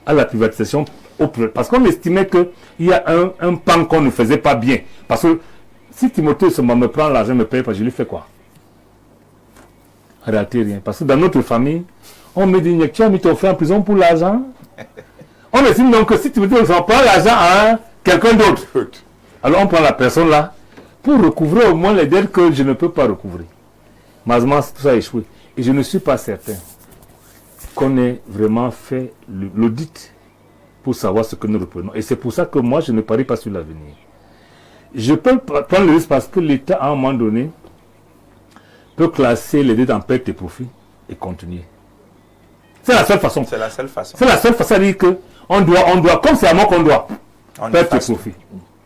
à la privatisation parce qu'on estimait qu'il y a un pan qu'on ne faisait pas bien. Parce que si Timothée me prend l'argent, ne me paye pas, je lui fais quoi? En réalité, rien. Parce que dans notre famille, on me dit, tu as mis ton frère en prison pour l'argent. On estime donc que si Timothée prend l'argent à quelqu'un d'autre, alors on prend la personne là pour recouvrer au moins les dettes que je ne peux pas recouvrer. Malheureusement, tout ça a échoué. Et je ne suis pas certain qu'on ait vraiment fait l'audit pour savoir ce que nous reprenons. Et c'est pour ça que moi, je ne parie pas sur l'avenir. Je peux prendre le risque parce que l'État, à un moment donné, peut classer les dettes en perte et profit et continuer. C'est la seule façon. C'est la seule façon. C'est la seule façon, c'est-à-dire qu'on doit, comme c'est à moi qu'on doit, perte et profit.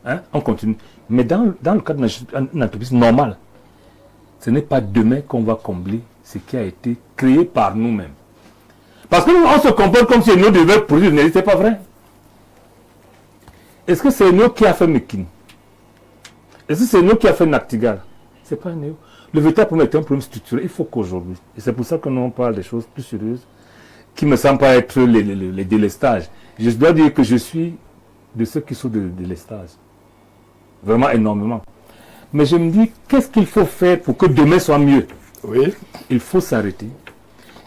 Hein? On continue. Mais dans le cadre d'une entreprise normale, ce n'est pas demain qu'on va combler ce qui a été créé par nous-mêmes. Parce que nous, on se comporte comme si nous devions produire de l'énergie, ce n'est pas vrai. Est-ce que c'est nous qui a fait Mekin? Est-ce que c'est nous qui a fait Nachtigal? Ce n'est pas nous. Le véritable problème est un problème structurel. Il faut qu'aujourd'hui, et c'est pour ça que nous on parle des choses plus sérieuses, qui me semblent pas être les délestages. Je dois dire que je suis de ceux qui sont de délestage. Vraiment énormément. Mais je me dis, qu'est-ce qu'il faut faire pour que demain soit mieux? Oui. Il faut s'arrêter.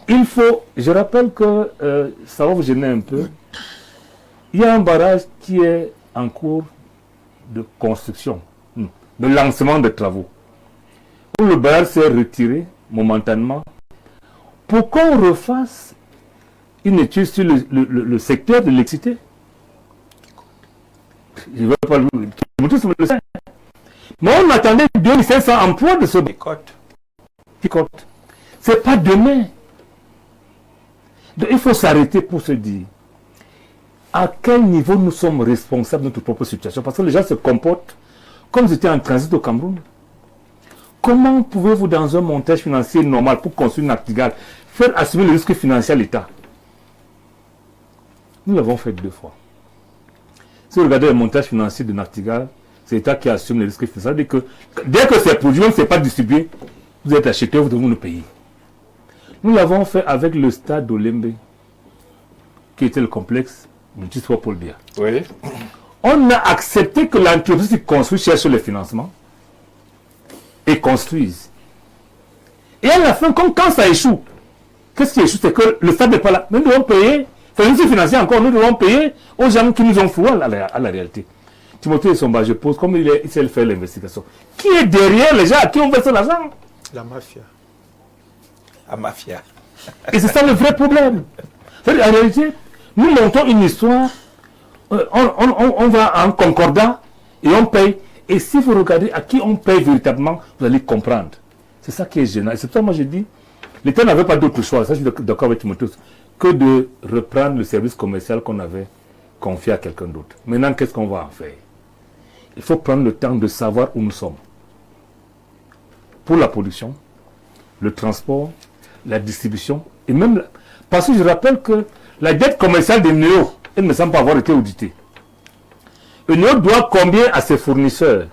Il faut, je rappelle que, ça va vous gêner un peu, il y a un barrage qui est en cours de construction, de lancement de travaux, où le barrage s'est retiré momentanément pour qu'on refasse une étude sur le secteur de l'électricité. Je ne veux pas le dire. Mais on attendait 2500 emplois de ce Picote. Ce n'est pas demain. Donc, il faut s'arrêter pour se dire à quel niveau nous sommes responsables de notre propre situation. Parce que les gens se comportent comme s'ils étaient en transit au Cameroun. Comment pouvez-vous, dans un montage financier normal pour construire une Nachtigal, faire assumer le risque financier à l'État? Nous l'avons fait 2 fois. Si vous regardez le montage financier de Nachtigal, c'est l'État qui assume le risque financier. Ça veut dire que dès que c'est produit, même si ce n'est pas distribué, vous êtes acheteur, vous devez nous payer. Nous l'avons fait avec le stade d'Olembe, qui était le complexe multisport Paul Biya. Oui. On a accepté que l'entreprise qui construit cherche les financements et construise. Et à la fin, quand ça échoue, qu'est-ce qui échoue? C'est que le stade n'est pas là. Nous devons payer, c'est une financier encore, nous devons payer aux gens qui nous ont floué à la réalité. Timothée Somba, je pose, comme il sait faire l'investigation. Qui est derrière les gens à qui on versé l'argent? La mafia. La mafia. Et c'est ça le vrai problème. En réalité, nous montons une histoire, on va en concordat et on paye. Et si vous regardez à qui on paye véritablement, vous allez comprendre. C'est ça qui est gênant. Et c'est pour ça que moi j'ai dit, l'État n'avait pas d'autre choix, ça je suis d'accord avec Timothée, que de reprendre le service commercial qu'on avait confié à quelqu'un d'autre. Maintenant, qu'est-ce qu'on va en faire? Il faut prendre le temps de savoir où nous sommes. Pour la production, le transport, la distribution, et même... Parce que je rappelle que la dette commerciale de Néo, elle ne me semble pas avoir été auditée. Et Néo doit combien à ses fournisseurs?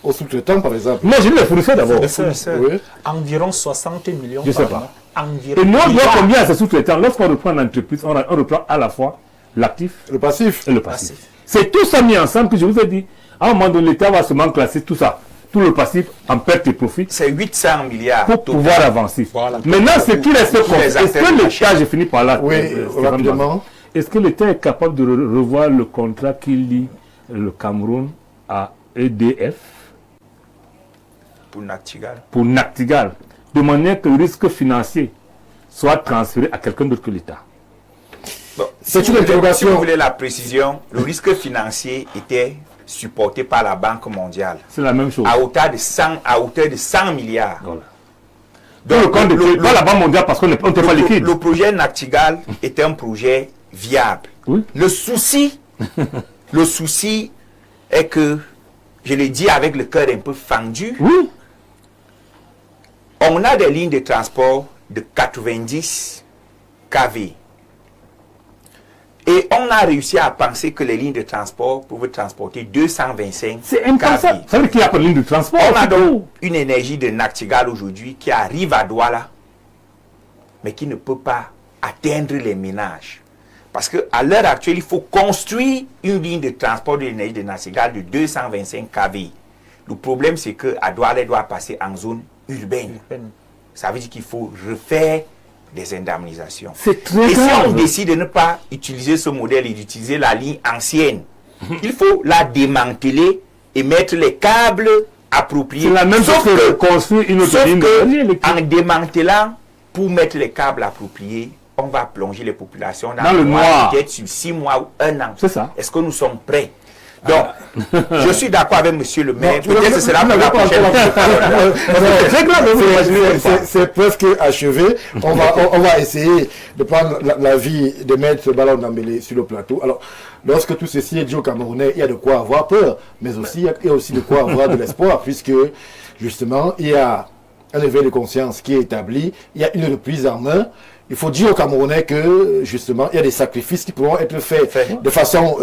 Au sous-traitant, par exemple. Moi, j'ai dit les fournisseurs d'abord. Oui. Environ 60 millions Je ne sais par pas. an. Environ. Et Néo doit combien à ses sous-traitants? Lorsqu'on reprend l'entreprise, on reprend à la fois l'actif Le passif. et le passif. C'est tout ça mis ensemble que je vous ai dit. À un moment donné, l'État va seulement classer tout ça, tout le passif en perte et profit C'est 800 milliards. pour total. pouvoir avancer. Voilà. Maintenant, ce qui reste Tous les est-ce acteurs que du l'État, marché. j'ai fini par là, Oui, Stéphane rapidement. Bazin. Est-ce que l'État est capable de revoir le contrat qui lie le Cameroun à EDF Pour Nachtigal. pour Nachtigal, de manière que le risque financier soit transféré à quelqu'un d'autre que l'État? Bon, C'est si une vous voulez- interrogation. Si vous voulez la précision, le risque financier était supporté par la Banque mondiale C'est la même chose. à hauteur de 100 milliards. Voilà. Donc, le compte ne pas la Banque mondiale parce qu'on n'est pas liquide. Le projet Nachtigal est un projet viable. Oui. Le souci est que, je l'ai dit avec le cœur un peu fendu, Oui. on a des lignes de transport de 90 kV. Et on a réussi à penser que les lignes de transport pouvaient transporter 225 C'est impensable. kV. Ça veut dire qu'il n'y a pas de ligne de transport. On a c'est donc tout. une énergie de Nachtigal aujourd'hui qui arrive à Douala, mais qui ne peut pas atteindre les ménages. Parce qu'à l'heure actuelle, il faut construire une ligne de transport de l'énergie de Nachtigal de 225 kV. Le problème, c'est qu'à Douala, elle doit passer en zone urbaine. Ça veut dire qu'il faut refaire des indemnisations. C'est très Et si grave. on décide de ne pas utiliser ce modèle et d'utiliser la ligne ancienne, il faut la démanteler et mettre les câbles appropriés. C'est la même chose Sauf que construire une autre sauf ligne que, d'énergie électrique. en démantelant, pour mettre les câbles appropriés, on va plonger les populations Dans le noir. peut-être sur 6 mois ou 1 an. C'est ça. Est-ce que nous sommes prêts? Donc, je suis d'accord avec monsieur le maire. Non, Peut-être que ce sera vous pour la n'avez pas prochaine encore- C'est très grave, vous imaginez comme ça. C'est presque achevé. On va essayer de prendre l'avis de Maître Ballon Dambélé sur le plateau. Alors, lorsque tout ceci est dit aux Camerounais, il y a de quoi avoir peur, mais aussi il y a aussi de quoi avoir de l'espoir, puisque justement, il y a un éveil de conscience qui est établi, il y a une reprise en main. Il faut dire aux Camerounais que, justement, il y a des sacrifices qui pourront être faits de façon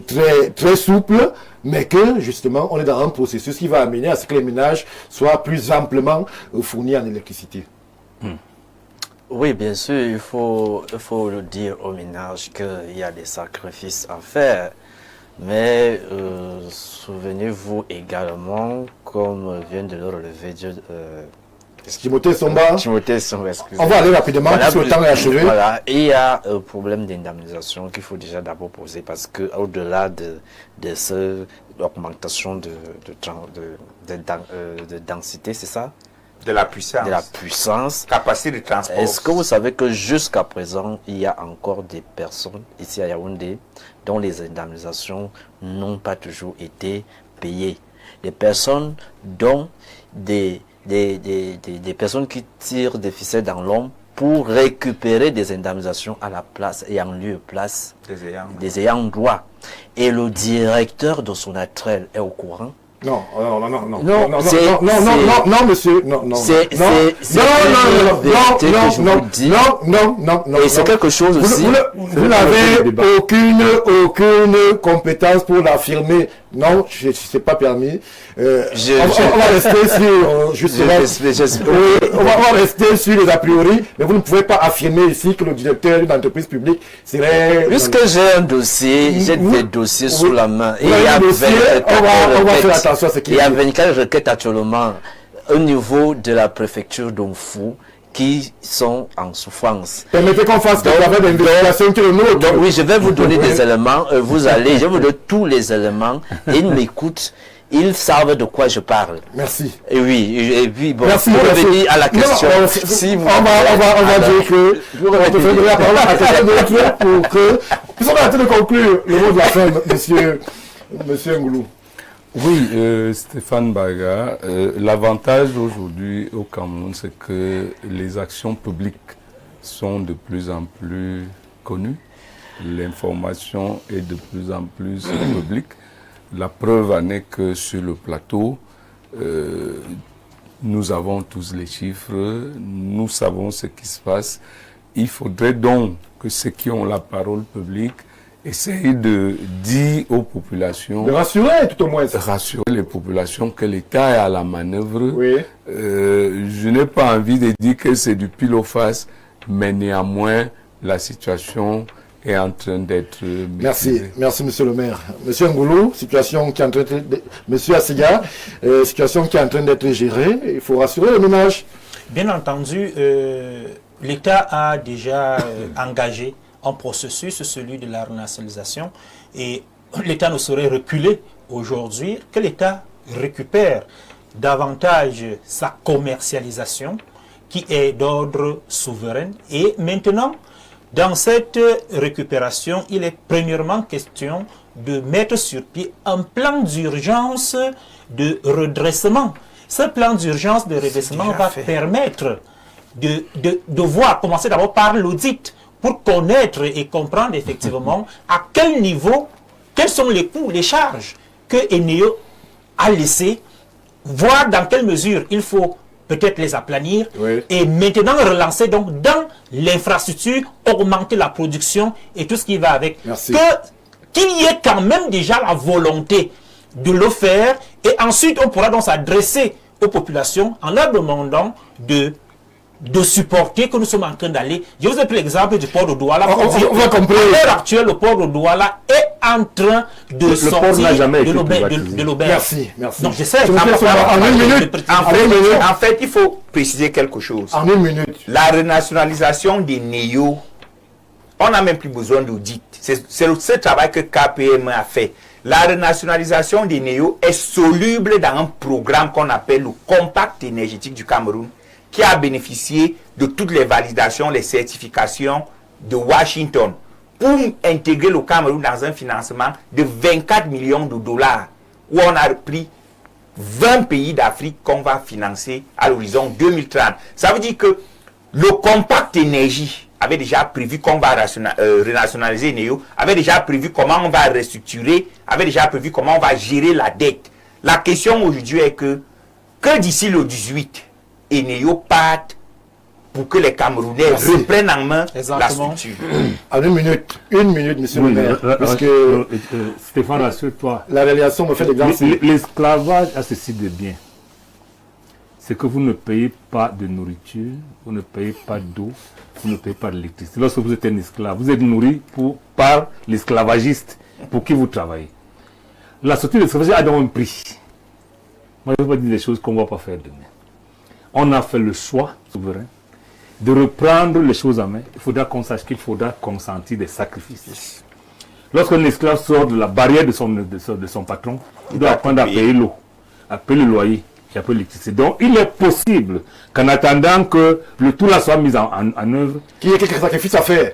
très, très souple, mais que, justement, on est dans un processus qui va amener à ce que les ménages soient plus amplement fournis en électricité. Oui, bien sûr, il faut le dire au ménage qu'il y a des sacrifices à faire. Mais souvenez-vous également, comme vient de le relever Timothée Somba, excusez-moi. on va aller rapidement, Voilà, puisque le temps est achevé. Voilà, et il y a un problème d'indemnisation qu'il faut déjà d'abord poser parce que au-delà de cette augmentation de densité, c'est ça? De la puissance. De la puissance. Capacité de transport. Est-ce que vous savez que jusqu'à présent, il y a encore des personnes ici à Yaoundé dont les indemnisations n'ont pas toujours été payées? Des personnes dont des personnes qui tirent des ficelles dans l'ombre pour récupérer des indemnisations à la place et en lieu et place des ayants droit. Et le directeur de Sonatrel est au courant. Non, monsieur, non. Et c'est quelque chose aussi. Vous n'avez aucune compétence pour l'affirmer. Non, c'est pas permis. On va rester sur, justement, on va rester sur les a priori, mais vous ne pouvez pas affirmer ici que le directeur d'une entreprise publique serait... Puisque j'ai un dossier, j'ai des dossiers sous la main. Et il y a 24 requêtes actuellement au niveau de la préfecture d'Onfou qui sont en souffrance. Permettez qu'on fasse le travail d'investigation qui est le nôtre. Donc oui, je vais vous donner des éléments. Je vais vous donner tous les éléments. Ils m'écoutent. Ils savent de quoi je parle. Merci. Et oui, et puis bon, merci, pour revenir à la question. Si vous on va dire que on peut donner la parole à quelqu'un d'autre pour que... Nous sommes en train de conclure le mot de la fin, monsieur Ngoulou. Oui, Stéphane Baga, l'avantage aujourd'hui au Cameroun, c'est que les actions publiques sont de plus en plus connues. L'information est de plus en plus publique. La preuve en est que sur le plateau, nous avons tous les chiffres, nous savons ce qui se passe. Il faudrait donc que ceux qui ont la parole publique essayent de dire aux populations... De rassurer tout au moins. Rassurer les populations que l'État est à la manœuvre. Oui. Je n'ai pas envie de dire que c'est du pile ou face, mais néanmoins, la situation est en train d'être maîtrisée. Merci monsieur le maire. Monsieur Ngoulou, situation qui est en train de... Monsieur Assiga, situation qui est en train d'être gérée, il faut rassurer le ménage. Bien entendu, l'État a déjà engagé un processus, celui de la renationalisation, et l'État ne saurait reculer aujourd'hui, que l'État récupère davantage sa commercialisation qui est d'ordre souverain. Et maintenant, dans cette récupération, il est premièrement question de mettre sur pied un plan d'urgence de redressement. Ce plan d'urgence de redressement va permettre de voir, commencer d'abord par l'audit, pour connaître et comprendre effectivement à quel niveau, quels sont les coûts, les charges que Eneo a laissé, voir dans quelle mesure il faut peut-être les aplanir, et maintenant relancer donc dans l'infrastructure, augmenter la production et tout ce qui va avec. Qu'il y ait quand même déjà la volonté de le faire, et ensuite on pourra donc s'adresser aux populations en leur demandant de supporter que nous sommes en train d'aller. Je vous ai pris l'exemple du port de Douala. À l'heure actuelle, le port de Douala est en train de sortir de l'auberge. Merci. Donc je sais. En fait, il faut préciser quelque chose. En une minute. La renationalisation des NEO, on n'a même plus besoin d'audit. C'est ce travail que KPM a fait. La renationalisation des NEO est soluble dans un programme qu'on appelle le Compact énergétique du Cameroun, qui a bénéficié de toutes les validations, les certifications de Washington pour intégrer le Cameroun dans un financement de 24 millions de dollars, où on a pris 20 pays d'Afrique qu'on va financer à l'horizon 2030. Ça veut dire que le Compact énergie avait déjà prévu qu'on va renationaliser NEO, avait déjà prévu comment on va restructurer, avait déjà prévu comment on va gérer la dette. La question aujourd'hui est que d'ici le 18, Eneo parte pour que les Camerounais reprennent en main la structure. En une minute, monsieur le maire. Parce que Stéphane, rassure-toi. La réalisation me fait l'exemple. L'esclavage a ceci de bien. c'est que vous ne payez pas de nourriture, vous ne payez pas d'eau, vous ne payez pas d'électricité. Lorsque vous êtes un esclave, vous êtes nourri par l'esclavagiste pour qui vous travaillez. La sortie de l'esclavage a donc un prix. Moi, je ne vais pas dire des choses qu'on ne va pas faire demain. On a fait le choix souverain de reprendre les choses en main. Il faudra qu'on sache qu'il faudra consentir des sacrifices. Lorsqu'un esclave sort de la barrière de son patron, il doit apprendre à payer l'eau, à payer le loyer et à payer l'électricité. Donc, il est possible qu'en attendant que le tout là soit mis en œuvre, qu'il y ait quelques sacrifices à faire.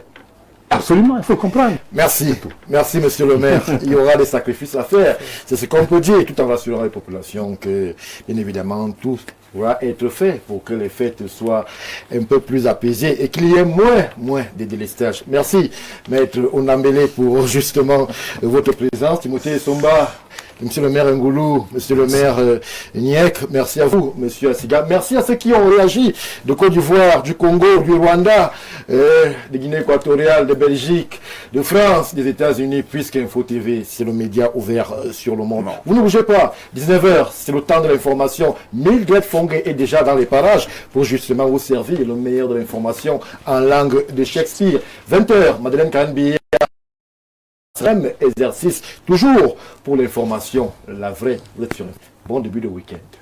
Absolument, il faut comprendre. Merci, merci monsieur le maire. Il y aura des sacrifices à faire. C'est ce qu'on peut dire, tout en rassurant les populations que, bien évidemment, tout pourra être fait pour que les fêtes soient un peu plus apaisées et qu'il y ait moins de délestage. Merci, maître Onambele, pour justement votre présence. Timothée Somba, monsieur le maire Ngoulou, monsieur le maire Niek, merci à vous, monsieur Asiga. Merci à ceux qui ont réagi de Côte d'Ivoire, du Congo, du Rwanda, de Guinée équatoriale, de Belgique, de France, des États-Unis, puisque Info TV, c'est le média ouvert sur le monde. Vous ne bougez pas. 19h, c'est le temps de l'information. Mildred Fongue est déjà dans les parages pour justement vous servir le meilleur de l'information en langue de Shakespeare. 20h, Madeleine Kanbi. Même exercice, toujours pour l'information, la vraie. Bon début de week-end.